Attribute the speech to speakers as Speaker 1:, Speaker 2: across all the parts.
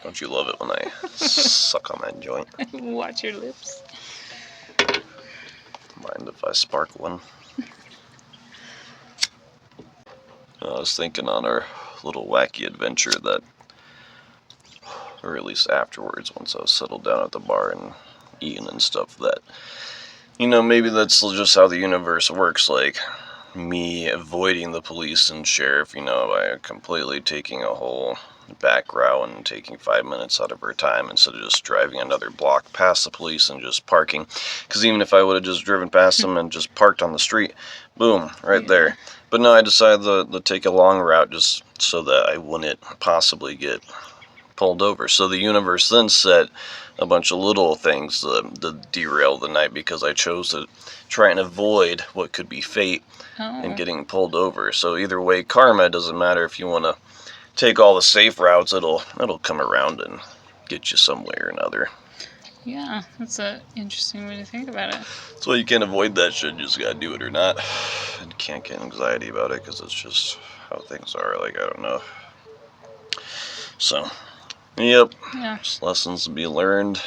Speaker 1: Don't you love it when I suck on that joint?
Speaker 2: Watch your lips.
Speaker 1: Mind if I spark one? I was thinking on our little wacky adventure that, or at least afterwards, once I was settled down at the bar and eating and stuff, that, maybe that's just how the universe works, like me avoiding the police and sheriff, by completely taking a whole back route and taking 5 minutes out of her time instead of just driving another block past the police and just parking. Because even if I would have just driven past them and just parked on the street, boom, right there. But no, I decided to take a long route just so that I wouldn't possibly get pulled over. So the universe then set a bunch of little things to derail the night because I chose to try and avoid what could be fate and getting pulled over. So either way, karma, doesn't matter if you want to take all the safe routes, it'll come around and get you some way or another.
Speaker 2: Yeah, that's an interesting way to think about it.
Speaker 1: So you can't avoid that shit, you just gotta do it or not. And you can't get anxiety about it because it's just how things are, like, I don't know. So, yep,
Speaker 2: Yeah.
Speaker 1: just lessons to be learned.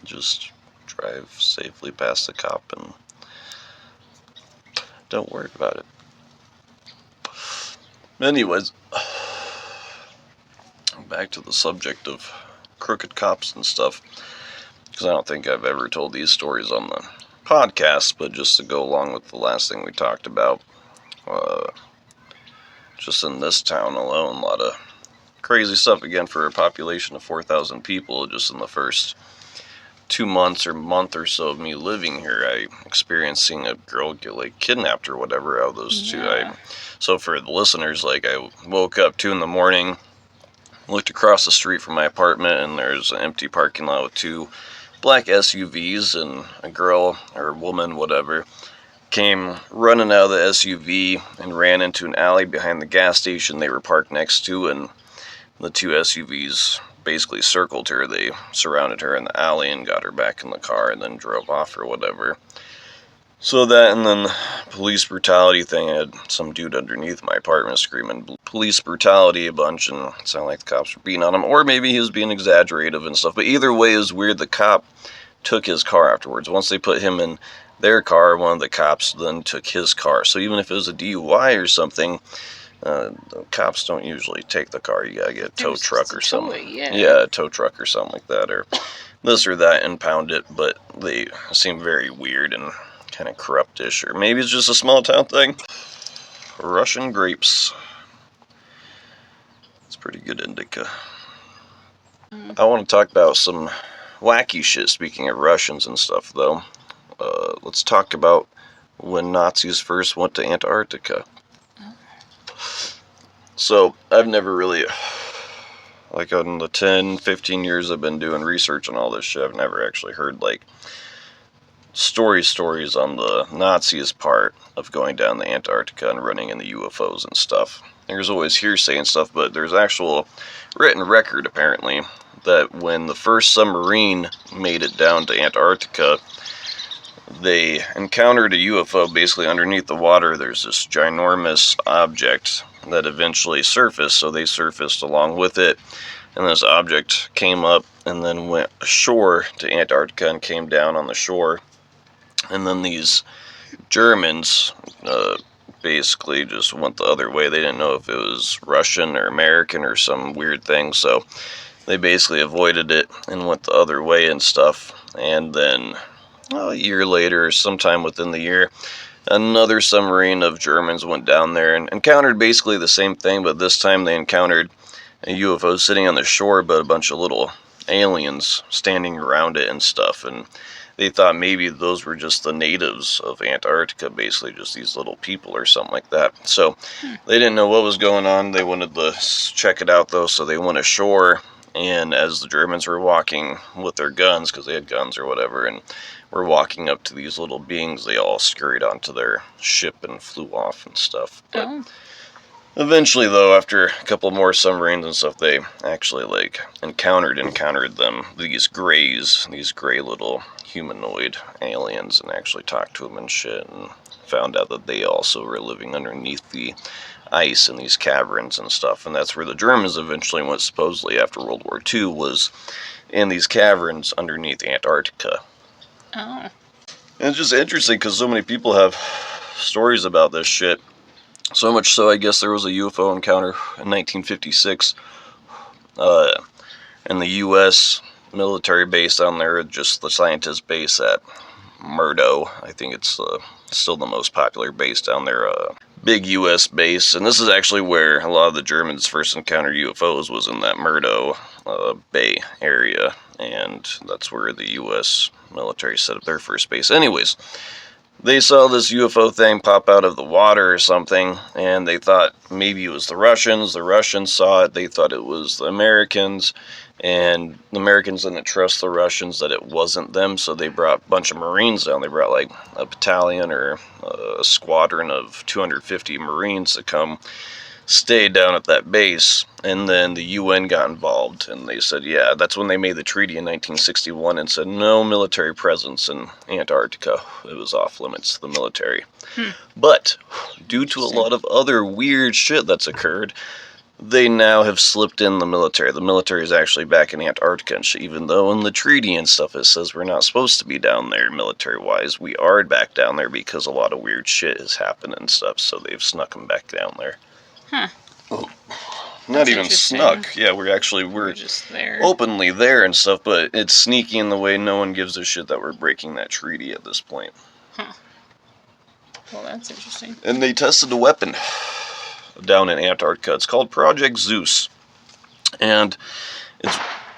Speaker 1: Just drive safely past the cop and don't worry about it. Anyways, back to the subject of crooked cops and stuff, because I don't think I've ever told these stories on the podcast, but just to go along with the last thing we talked about, just in this town alone, a lot of crazy stuff. Again, for a population of 4,000 people, just in the first 2 months or month or so of me living here, I experienced seeing a girl get kidnapped or whatever out of those two. So for the listeners, I woke up 2 in the morning, looked across the street from my apartment, and there's an empty parking lot with 2 black SUVs, and a girl or woman, whatever, came running out of the SUV and ran into an alley behind the gas station they were parked next to, and the 2 SUVs basically circled her. They surrounded her in the alley and got her back in the car and then drove off or whatever. So that, and then the police brutality thing, I had some dude underneath my apartment screaming police brutality a bunch, and it sounded like the cops were beating on him, or maybe he was being exaggerative and stuff, but either way, it was weird. The cop took his car afterwards. Once they put him in their car, one of the cops then took his car. So even if it was a DUI or something, the cops don't usually take the car. You gotta get a tow truck or something. Yeah, a tow truck or something like that, or this or that, and pound it. But they seem very weird and kind of corruptish, or maybe it's just a small town thing. Russian grapes. It's pretty good indica. I want to talk about some wacky shit, speaking of Russians and stuff, though. Let's talk about when Nazis first went to Antarctica. So, I've never really, in the 10, 15 years I've been doing research on all this shit, I've never actually heard, stories on the Nazis' part of going down the Antarctica and running into UFOs and stuff. There's always hearsay and stuff, but there's actual written record, apparently, that when the first submarine made it down to Antarctica, they encountered a UFO basically underneath the water. There's this ginormous object that eventually surfaced, so they surfaced along with it, and this object came up and then went ashore to Antarctica and came down on the shore, and then these Germans basically just went the other way. They didn't know if it was Russian or American or some weird thing, so they basically avoided it and went the other way and stuff. And then a year later, sometime within the year, another submarine of Germans went down there and encountered basically the same thing, but this time they encountered a UFO sitting on the shore, but a bunch of little aliens standing around it and stuff, and they thought maybe those were just the natives of Antarctica, basically just these little people or something like that. So they didn't know what was going on. They wanted to check it out, though, so they went ashore, and as the Germans were walking with their guns, because they had guns or whatever, and were walking up to these little beings, they all scurried onto their ship and flew off and stuff. But eventually, though, after a couple more submarines and stuff, they actually encountered them, these gray little humanoid aliens, and actually talked to them and shit, and found out that they also were living underneath the ice in these caverns and stuff, and that's where the Germans eventually went, supposedly after World War II, was in these caverns underneath Antarctica.
Speaker 2: Oh.
Speaker 1: And it's just interesting because so many people have stories about this shit. So much so, I guess there was a UFO encounter in 1956 in the U.S. military base down there, just the scientist base at Murdo. I think it's still the most popular base down there. Big U.S. base, and this is actually where a lot of the Germans first encountered UFOs, was in that Murdo Bay area, and that's where the U.S. military set up their first base. Anyways, they saw this UFO thing pop out of the water or something, and they thought maybe it was the Russians. The Russians saw it, they thought it was the Americans, and the Americans didn't trust the Russians that it wasn't them, so they brought a bunch of Marines down. They brought like a battalion or a squadron of 250 Marines to come stay down at that base, and then the UN got involved, and they said, yeah, that's when they made the treaty in 1961 and said no military presence in Antarctica. It was off limits to the military. But due to a lot of other weird shit that's occurred, they now have slipped in the military. The military is actually back in Antarctica and shit, even though in the treaty and stuff it says we're not supposed to be down there military-wise. We are back down there because a lot of weird shit has happened and stuff, so they've snuck them back down there.
Speaker 2: Huh.
Speaker 1: Oh, not
Speaker 2: That's
Speaker 1: even snuck. Yeah, we're
Speaker 2: just there.
Speaker 1: openly there and stuff, but it's sneaky in the way no one gives a shit that we're breaking that treaty at this point.
Speaker 2: Huh. Well, that's interesting.
Speaker 1: And they tested a weapon down in Antarctica. It's called Project Zeus. And it's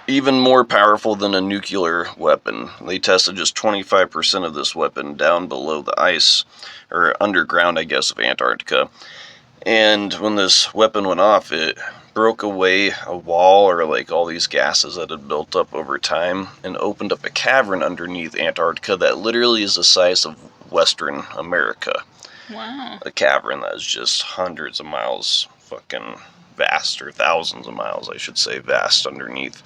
Speaker 1: even more powerful than a nuclear weapon. They tested just 25% of this weapon down below the ice, or underground, I guess, of Antarctica. And when this weapon went off, it broke away a wall, or like all these gases that had built up over time, and opened up a cavern underneath Antarctica that literally is the size of Western America.
Speaker 2: Wow.
Speaker 1: A cavern that is just hundreds of miles fucking vast, or thousands of miles, I should say, vast underneath.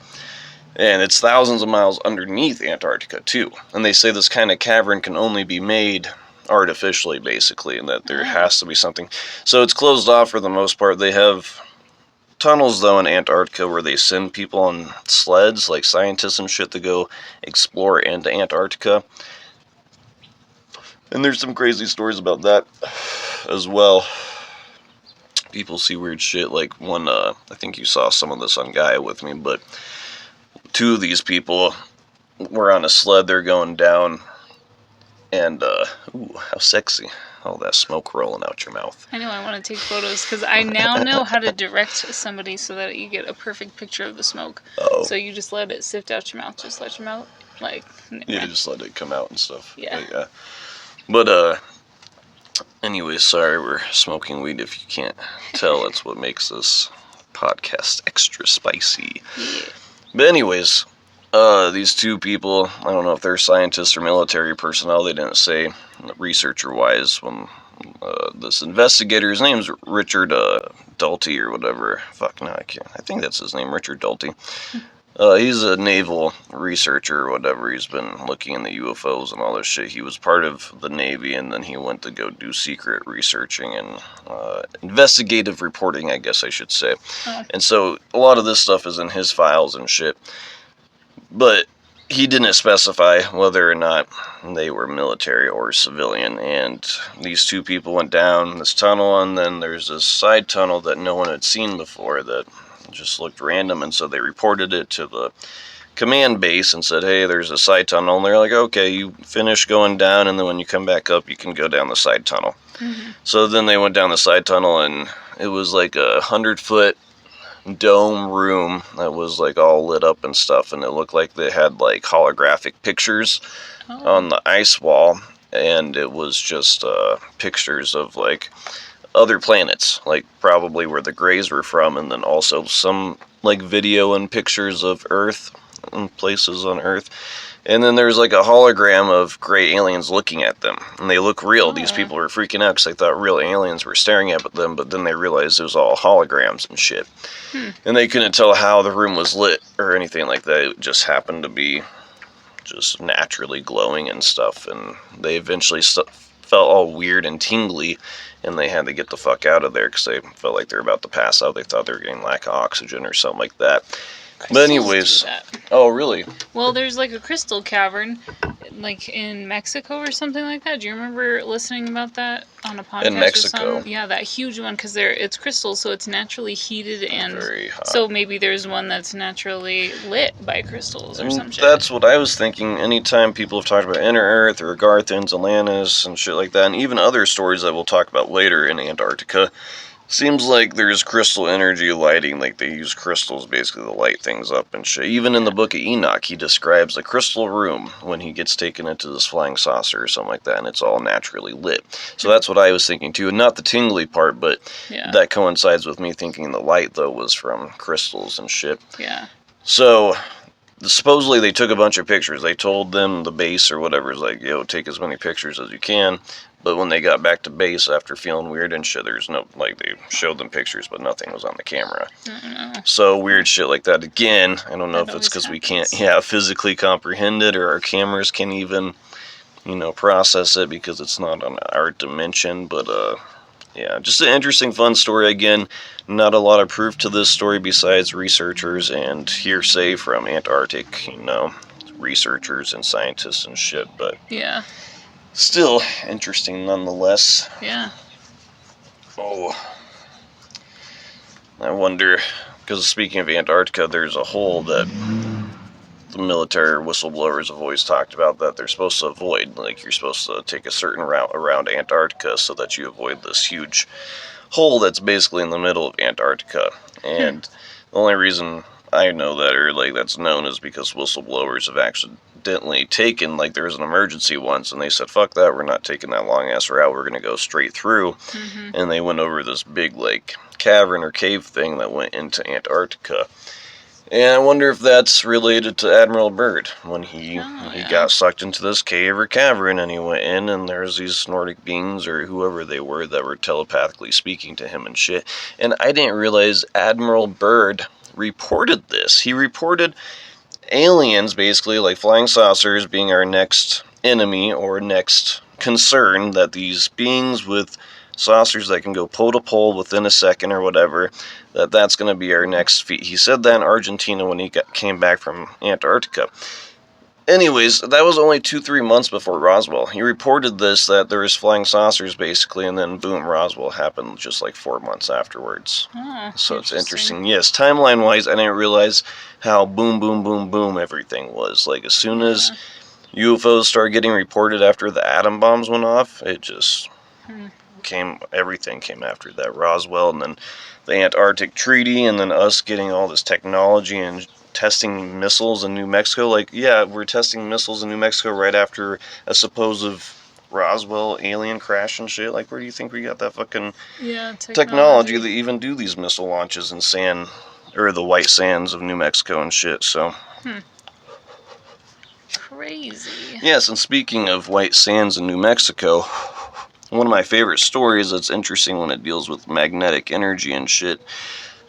Speaker 1: And it's thousands of miles underneath Antarctica, too. And they say this kind of cavern can only be made artificially, basically, and that there has to be something. So it's closed off for the most part. They have tunnels, though, in Antarctica where they send people on sleds, like scientists and shit, to go explore into Antarctica. And there's some crazy stories about that as well. People see weird shit, like one, I think you saw some of this on Gaia with me, but two of these people were on a sled, they're going down, and, ooh, how sexy. All that smoke rolling out your mouth.
Speaker 2: I know, I want to take photos, because I now know how to direct somebody so that you get a perfect picture of the smoke.
Speaker 1: Oh.
Speaker 2: So you just let it sift out your mouth, just let your mouth, like...
Speaker 1: Yeah, just let it come out and stuff.
Speaker 2: Yeah.
Speaker 1: But, anyway, sorry, we're smoking weed. If you can't tell, that's what makes this podcast extra spicy.
Speaker 2: Yeah.
Speaker 1: But anyways, these two people, I don't know if they're scientists or military personnel, they didn't say, researcher-wise, when this investigator, his name's Richard Dalty or whatever. Fuck, no, I can't. I think that's his name, Richard Dalty. He's a naval researcher or whatever. He's been looking in the UFOs and all this shit. He was part of the Navy, and then he went to go do secret researching and investigative reporting, I guess I should say. And so a lot of this stuff is in his files and shit. But he didn't specify whether or not they were military or civilian. And these two people went down this tunnel, and then there's this side tunnel that no one had seen before that just looked random, and so they reported it to the command base and said, hey, there's a side tunnel, and they're like, okay, you finish going down, and then when you come back up, you can go down the side tunnel. So then they went down the side tunnel, and it was like a 100-foot dome room that was like all lit up and stuff, and it looked like they had like holographic pictures on the ice wall, and it was just pictures of like other planets, like probably where the Greys were from, and then also some like video and pictures of Earth and places on Earth. And then there's like a hologram of gray aliens looking at them, and they look real. These people were freaking out because they thought real aliens were staring at them, but then they realized it was all holograms and shit. And they couldn't tell how the room was lit or anything like that. It just happened to be just naturally glowing and stuff, and they eventually felt all weird and tingly, and they had to get the fuck out of there because they felt like they were about to pass out. They thought they were getting lack of oxygen or something like that. But anyways,
Speaker 2: do that.
Speaker 1: Oh really?
Speaker 2: Well, there's like a crystal cavern, like in Mexico or something like that. Do you remember listening about that on a podcast
Speaker 1: In Mexico?
Speaker 2: or something? Yeah, that huge one because it's crystal, so it's naturally heated, and
Speaker 1: Very hot.
Speaker 2: so maybe there's one that's naturally lit by crystals or some shit.
Speaker 1: That's what I was thinking. Anytime people have talked about Inner Earth or Garthans, Atlantis, and shit like that, and even other stories that we'll talk about later in Antarctica, seems like there's crystal energy lighting, like they use crystals basically to light things up and shit. Even in the Book of Enoch, he describes a crystal room when he gets taken into this flying saucer or something like that, and it's all naturally lit. So that's what I was thinking too, and not the tingly part, but that coincides with me thinking the light, though, was from crystals and shit.
Speaker 2: Yeah.
Speaker 1: So supposedly they took a bunch of pictures. They told them, the base or whatever, is like, yo, take as many pictures as you can. But when they got back to base after feeling weird and shit, there's no, like, they showed them pictures, but nothing was on the camera. So weird shit like that. Again, I don't know if it's because we can't, physically comprehend it, or our cameras can't even, process it because it's not on our dimension. But, yeah, just an interesting, fun story. Again, not a lot of proof to this story besides researchers and hearsay from Antarctic, researchers and scientists and shit, but
Speaker 2: yeah,
Speaker 1: still interesting nonetheless.
Speaker 2: Yeah.
Speaker 1: Oh, I wonder, because speaking of Antarctica, there's a hole that the military whistleblowers have always talked about that they're supposed to avoid. Like, you're supposed to take a certain route around Antarctica so that you avoid this huge hole that's basically in the middle of Antarctica. And the only reason I know that, or like that's known, is because whistleblowers have accidentally taken, like, there was an emergency once and they said, fuck that, we're not taking that long ass route, we're going to go straight through. And they went over this big, like, cavern or cave thing that went into Antarctica. And I wonder if that's related to Admiral Byrd, when he got sucked into this cave or cavern, and he went in, and there's these Nordic beings, or whoever they were, that were telepathically speaking to him and shit. And I didn't realize Admiral Byrd reported this. He reported aliens, basically, like flying saucers, being our next enemy, or next concern, that these beings with saucers that can go pole to pole within a second or whatever, that's going to be our next feat. He said that in Argentina when he came back from Antarctica. Anyways, that was only 2-3 months before Roswell. He reported this, that there was flying saucers basically, and then boom, Roswell happened just like 4 months afterwards. So it's interesting. Yes, timeline wise, I didn't realize how boom, boom, boom, boom everything was. Like, as soon as UFOs started getting reported after the atom bombs went off, it just everything came after that. Roswell, and then the Antarctic Treaty, and then us getting all this technology and testing missiles in New Mexico. Like, yeah, we're testing missiles in New Mexico right after a supposed Roswell alien crash and shit. Like, where do you think we got that fucking technology to even do these missile launches in sand, or the white sands of New Mexico and shit? So
Speaker 2: crazy.
Speaker 1: Yes, and speaking of white sands in New Mexico, one of my favorite stories that's interesting when it deals with magnetic energy and shit,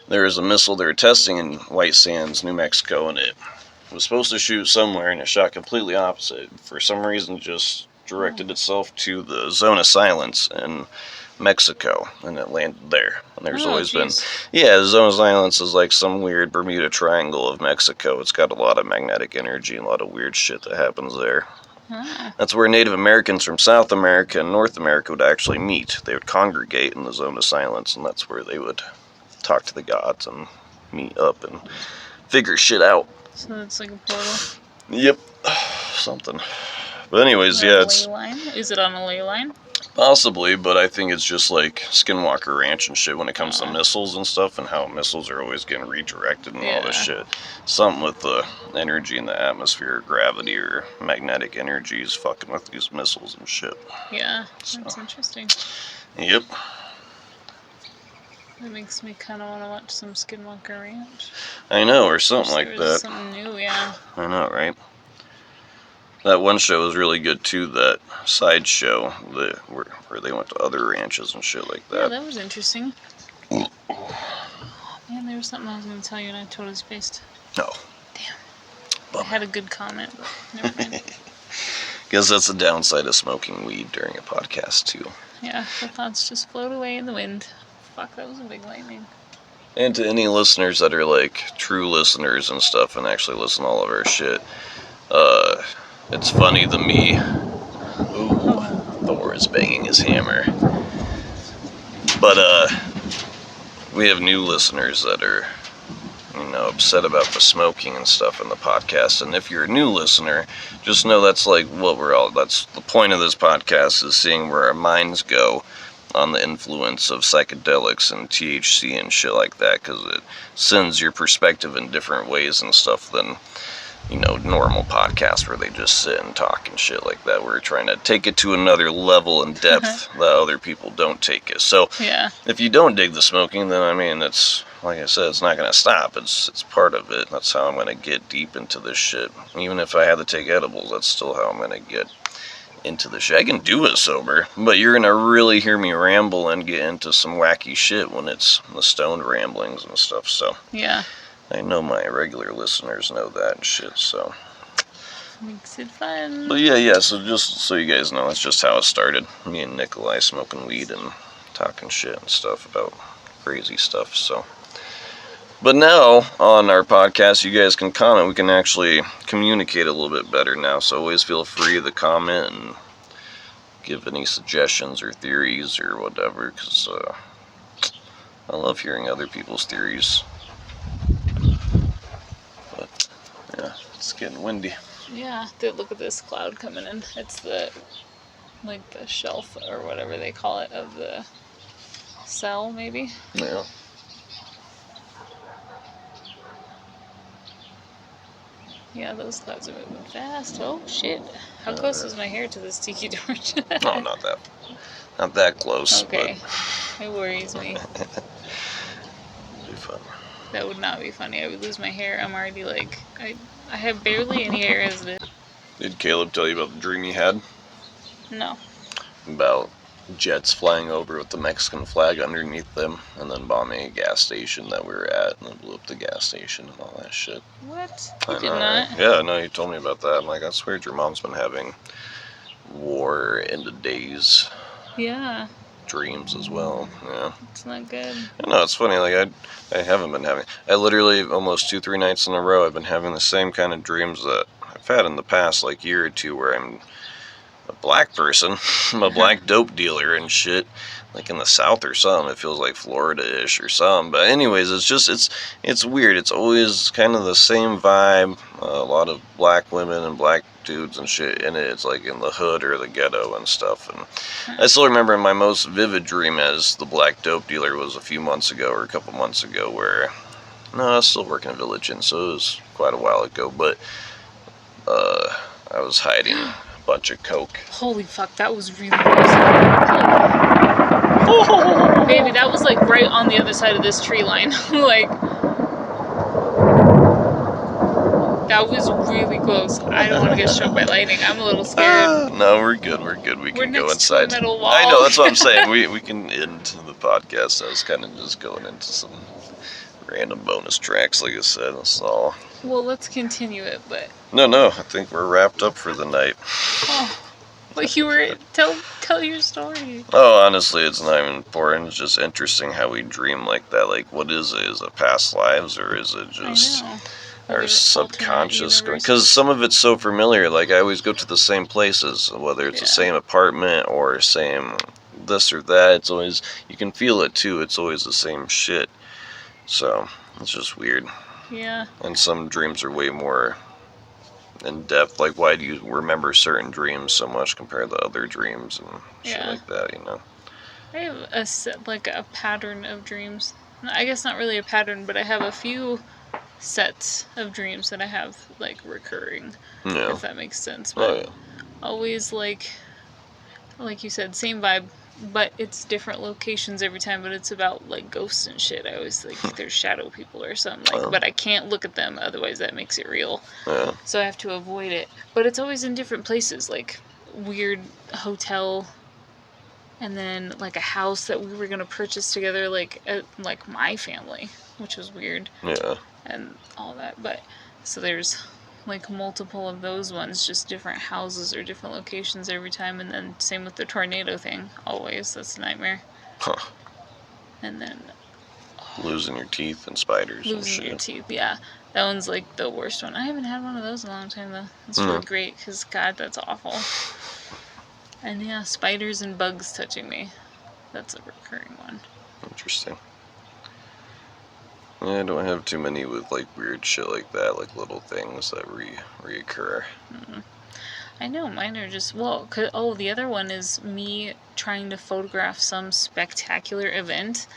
Speaker 1: there is a missile they were testing in White Sands, New Mexico, and it was supposed to shoot somewhere, and it shot completely opposite. For some reason, just directed itself to the Zone of Silence in Mexico, and it landed there. And there's always been, the Zone of Silence is like some weird Bermuda Triangle of Mexico. It's got a lot of magnetic energy and a lot of weird shit that happens there. That's where Native Americans from South America and North America would actually meet. They would congregate in the Zone of Silence, and that's where they would talk to the gods and meet up and figure shit out.
Speaker 2: So it's like a portal?
Speaker 1: Yep. Something. But anyways, it's...
Speaker 2: Ley line? Is it on a ley line?
Speaker 1: Possibly, but I think it's just like Skinwalker Ranch and shit when it comes to missiles and stuff, and how missiles are always getting redirected and all this shit. Something with the energy in the atmosphere, gravity, or magnetic energy is fucking with these missiles and shit.
Speaker 2: Yeah, that's interesting.
Speaker 1: Yep.
Speaker 2: That makes me kind of want to watch some Skinwalker Ranch.
Speaker 1: I know, or something like that.
Speaker 2: Something new, yeah.
Speaker 1: I know, right? That one show was really good too, that side show where they went to other ranches and shit like that.
Speaker 2: Yeah, that was interesting. Man, there was something I was going to tell you and I totally spaced.
Speaker 1: No.
Speaker 2: Damn. I had a good comment, but never mind.
Speaker 1: Guess that's the downside of smoking weed during a podcast, too.
Speaker 2: Yeah, the thoughts just float away in the wind. Fuck, that was a big lightning.
Speaker 1: And to any listeners that are, like, true listeners and stuff and actually listen to all of our shit, it's funny to me. Ooh, Thor is banging his hammer. But, we have new listeners that are, upset about the smoking and stuff in the podcast. And if you're a new listener, just know that's like that's the point of this podcast, is seeing where our minds go on the influence of psychedelics and THC and shit like that, because it sends your perspective in different ways and stuff than, normal podcasts where they just sit and talk and shit like that. We're trying to take it to another level and depth that other people don't take it. So,
Speaker 2: yeah.
Speaker 1: If you don't dig the smoking, then, it's, like I said, it's not going to stop. It's part of it. That's how I'm going to get deep into this shit. Even if I had to take edibles, that's still how I'm going to get into the shit. I can do it sober, but you're going to really hear me ramble and get into some wacky shit when it's the stoned ramblings and stuff, so.
Speaker 2: Yeah.
Speaker 1: I know my regular listeners know that and shit, so.
Speaker 2: Makes it fun.
Speaker 1: But yeah, so just so you guys know, that's just how it started. Me and Nikolai smoking weed and talking shit and stuff about crazy stuff, so. But now, on our podcast, you guys can comment. We can actually communicate a little bit better now, so always feel free to comment and give any suggestions or theories or whatever, because I love hearing other people's theories. But, yeah, it's getting windy.
Speaker 2: Yeah, dude, look at this cloud coming in. It's the shelf or whatever they call it of the cell, maybe.
Speaker 1: Yeah.
Speaker 2: Yeah, those clouds are moving fast. Oh shit! How close is my hair to this tiki torch?
Speaker 1: Oh, not that close.
Speaker 2: Okay, it worries me.
Speaker 1: It'd be fun.
Speaker 2: That would not be funny. I would lose my hair. I'm already I have barely any hair as it is.
Speaker 1: Did Caleb tell you about the dream he had?
Speaker 2: No.
Speaker 1: About jets flying over with the Mexican flag underneath them and then bombing a gas station that we were at, and then blew up the gas station and all that shit.
Speaker 2: What?
Speaker 1: I
Speaker 2: You did
Speaker 1: know,
Speaker 2: not?
Speaker 1: right? Yeah, no, you told me about that. I'm like, that's weird. Your mom's been having war into days
Speaker 2: Yeah.
Speaker 1: dreams as well. Yeah.
Speaker 2: It's not good.
Speaker 1: No, it's funny. Like, I haven't been having. I literally almost 2-3 nights in a row, I've been having the same kind of dreams that I've had in the past, year or two, where I'm a black person. I'm a black dope dealer and shit, in the South or something. It feels like Florida-ish or something. But anyways, it's weird. It's always kind of the same vibe. A lot of black women and black dudes and shit in it. It's in the hood or the ghetto and stuff. And I still remember my most vivid dream as the black dope dealer was a few months ago or a couple months ago, where, no, I was still working at Village Inn, so it was quite a while ago, but I was hiding bunch of coke.
Speaker 2: Holy fuck, that was really close. Oh, baby, that was right on the other side of this tree line. That was really close. I don't want to get struck by lightning. I'm a little scared.
Speaker 1: No, we're good. We can go inside.
Speaker 2: To a metal wall.
Speaker 1: I know, that's what I'm saying. We can end the podcast. I was kind of just going into some random bonus tracks, like I said. That's all.
Speaker 2: Well, let's continue it, but...
Speaker 1: No, I think we're wrapped up for the night.
Speaker 2: Oh, but you were... Tell your story.
Speaker 1: Oh, honestly, it's not even important. It's just interesting how we dream like that. What is it? Is it past lives, or is it just our subconscious going? Because some of it's so familiar. I always go to the same places, whether it's the same apartment or same this or that. It's always... You can feel it, too. It's always the same shit. So, it's just weird.
Speaker 2: Yeah.
Speaker 1: And some dreams are way more in depth. Why do you remember certain dreams so much compared to other dreams and shit like that,
Speaker 2: I have a pattern of dreams. I guess not really a pattern, but I have a few sets of dreams that I have, recurring.
Speaker 1: Yeah.
Speaker 2: If that makes sense. But always, like you said, same vibe. But it's different locations every time, but it's about, ghosts and shit. I always think there's shadow people or something, but I can't look at them, otherwise that makes it real.
Speaker 1: Yeah.
Speaker 2: So I have to avoid it. But it's always in different places, weird hotel, and then, a house that we were going to purchase together, my family, which was weird.
Speaker 1: Yeah.
Speaker 2: And all that, but, so there's like multiple of those ones, just different houses or different locations every time. And then same with the tornado thing, always. That's a nightmare.
Speaker 1: Huh.
Speaker 2: And then
Speaker 1: losing your teeth and spiders and
Speaker 2: losing
Speaker 1: shit.
Speaker 2: your teeth, yeah. That one's like the worst one. I haven't had one of those in a long time though. It's really great because God, that's awful. And yeah, spiders and bugs touching me. That's a recurring one.
Speaker 1: Interesting. Yeah, I don't have too many with like weird shit like that, like little things that reoccur.
Speaker 2: I know, mine are just, well, the other one is me trying to photograph some spectacular event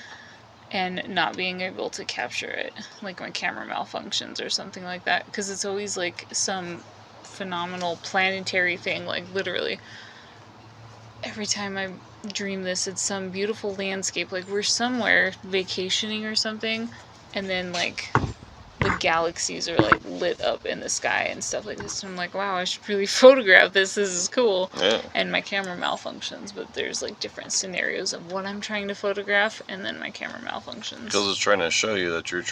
Speaker 2: and not being able to capture it, like my camera malfunctions or something like that, because it's always like some phenomenal planetary thing, like literally every time I dream this, it's some beautiful landscape, like we're somewhere vacationing or something, and then like the galaxies are like lit up in the sky and stuff like this, and I'm like, wow, I should really photograph this is cool.
Speaker 1: Yeah.
Speaker 2: And my camera malfunctions, but there's like different scenarios of what I'm trying to photograph, and then my camera malfunctions.
Speaker 1: Because it's trying to show you that you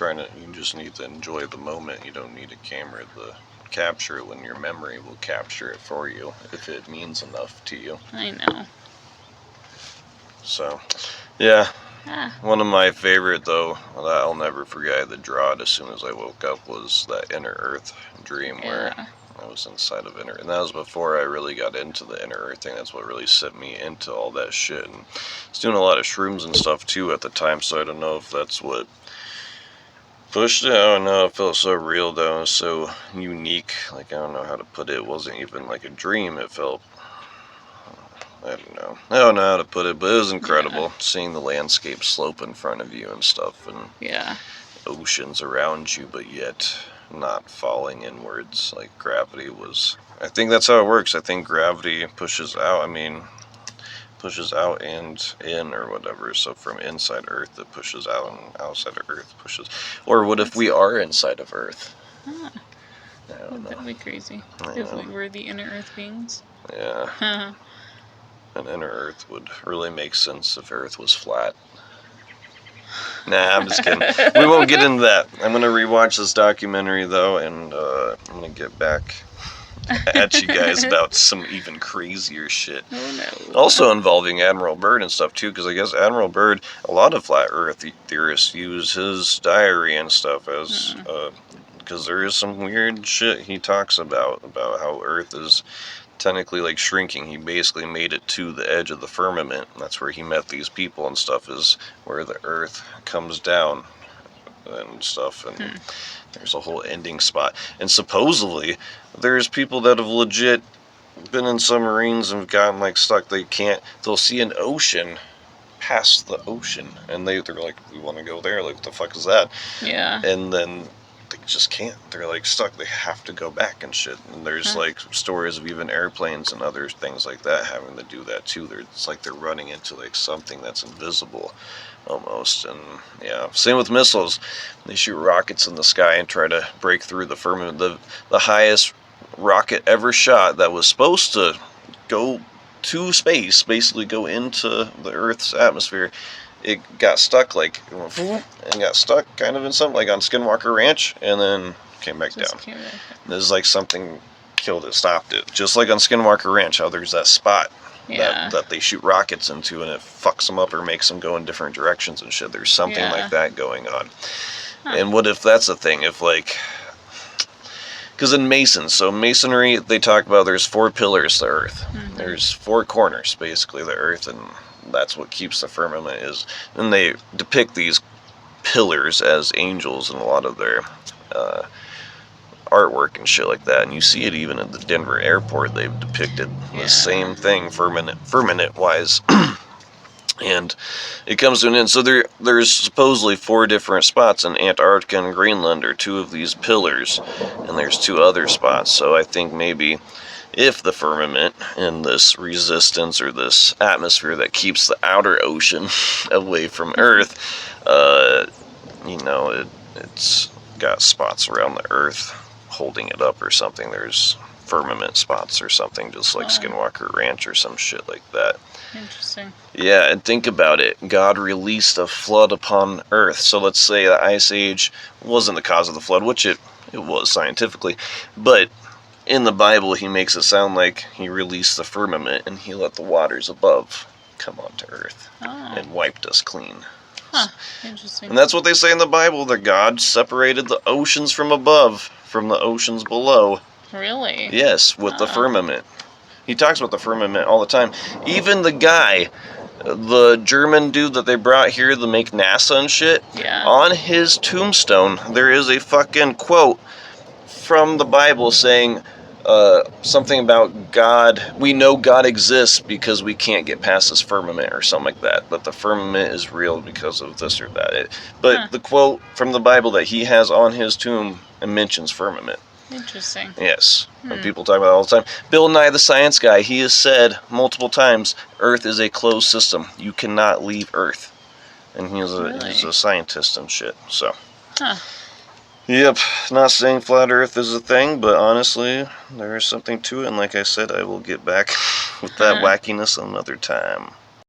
Speaker 1: just need to enjoy the moment. You don't need a camera to capture it when your memory will capture it for you if it means enough to you.
Speaker 2: I know.
Speaker 1: So, yeah. One of my favorite, though, that I'll never forget, I had to draw it as soon as I woke up, was that Inner Earth dream where I was inside of Inner Earth. And that was before I really got into the Inner Earth thing. That's what really set me into all that shit. And I was doing a lot of shrooms and stuff, too, at the time, so I don't know if that's what pushed it. I don't know. It felt so real, though. It was so unique. Like, I don't know how to put it. It wasn't even like a dream. It felt... I don't know how to put it, but it was incredible seeing the landscape slope in front of you and stuff, and oceans around you, but yet not falling inwards. Like gravity was. I think that's how it works. I think gravity pushes out. Pushes out and in or whatever. So from inside Earth, it pushes out, and outside of Earth pushes. Or what if we are inside of Earth?
Speaker 2: I don't know. That'd be crazy if we were the inner Earth beings.
Speaker 1: Yeah. And Inner Earth would really make sense if Earth was flat. Nah, I'm just kidding. We won't get into that. I'm going to rewatch this documentary, though, and I'm going to get back at you guys about some even crazier shit.
Speaker 2: Oh, no.
Speaker 1: Also involving Admiral Byrd and stuff, too, because I guess Admiral Byrd, a lot of flat Earth theorists use his diary and stuff as... because there is some weird shit he talks about how Earth is... technically like shrinking. He basically made it to the edge of the firmament. That's where he met these people and stuff, is where the Earth comes down and stuff, and there's a whole ending spot. And supposedly there's people that have legit been in submarines and gotten like stuck. They'll see an ocean past the ocean, and they're like, we want to go there, like what the fuck is that? And then they just can't. They're like stuck. They have to go back and shit. And there's like stories of even airplanes and other things like that having to do that too. It's like they're running into like something that's invisible almost. And yeah, same with missiles. They shoot rockets in the sky and try to break through the firmament. The highest rocket ever shot that was supposed to go to space, basically go into the Earth's atmosphere, it got stuck, like, and got stuck kind of in something, like on Skinwalker Ranch, and then came back down. This is like something killed it, stopped it. Just like on Skinwalker Ranch, how there's that spot that they shoot rockets into, and it fucks them up or makes them go in different directions and shit. There's something like that going on. And what if that's a thing? If, like... Because in masonry, they talk about there's 4 pillars to Earth. There's 4 corners, basically, the Earth, and that's what keeps the firmament is. And they depict these pillars as angels in a lot of their artwork and shit like that. And you see it even at the Denver airport. They've depicted the same thing, firmament-wise. And it comes to an end. So there's supposedly 4 different spots in Antarctica and Greenland are 2 of these pillars, and there's 2 other spots. So I think maybe if the firmament and this resistance or this atmosphere that keeps the outer ocean away from Earth, it's got spots around the Earth holding it up or something. There's firmament spots or something, just like Skinwalker Ranch or some shit like that.
Speaker 2: Interesting.
Speaker 1: Yeah, and think about it. God released a flood upon Earth. So let's say the Ice Age wasn't the cause of the flood, which it was scientifically. But in the Bible, he makes it sound like he released the firmament and he let the waters above come onto Earth and wiped us clean.
Speaker 2: Huh, interesting.
Speaker 1: And that's what they say in the Bible, that God separated the oceans from above from the oceans below.
Speaker 2: Really?
Speaker 1: Yes, with the firmament. He talks about the firmament all the time. Even the guy, the German dude that they brought here to make NASA and shit, on his tombstone, there is a fucking quote from the Bible saying something about God. We know God exists because we can't get past this firmament or something like that. But the firmament is real because of this or that. But the quote from the Bible that he has on his tomb mentions firmament.
Speaker 2: Interesting.
Speaker 1: Yes. And people talk about it all the time. Bill Nye the Science Guy, he has said multiple times, Earth is a closed system. You cannot leave Earth. And he's a scientist and shit. So. Yep. Not saying flat Earth is a thing, but honestly, there is something to it. And like I said, I will get back with that wackiness another time.